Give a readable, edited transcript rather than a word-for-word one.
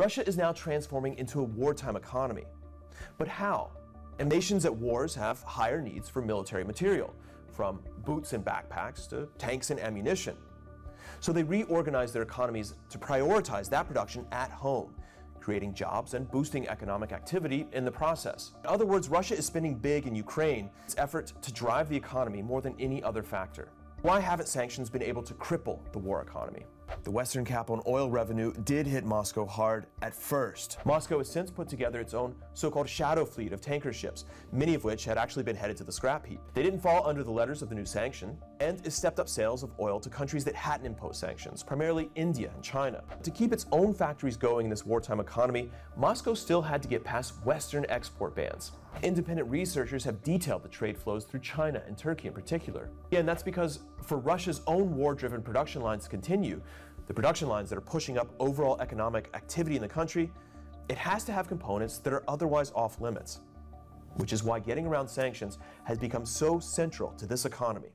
Russia is now transforming into a wartime economy. But how? And nations at wars have higher needs for military material, from boots and backpacks to tanks and ammunition. So they reorganize their economies to prioritize that production at home, creating jobs and boosting economic activity in the process. In other words, Russia is spending big in Ukraine, its effort to drive the economy more than any other factor. Why haven't sanctions been able to cripple the war economy? The Western cap on oil revenue did hit Moscow hard at first. Moscow has since put together its own so-called shadow fleet of tanker ships, many of which had actually been headed to the scrap heap. They didn't fall under the letters of the new sanction, and it stepped up sales of oil to countries that hadn't imposed sanctions, primarily India and China. To keep its own factories going in this wartime economy, Moscow still had to get past Western export bans. Independent researchers have detailed the trade flows through China and Turkey in particular. Yeah, and that's because for Russia's own war-driven production lines to continue, the production lines that are pushing up overall economic activity in the country, it has to have components that are otherwise off limits, which is why getting around sanctions has become so central to this economy.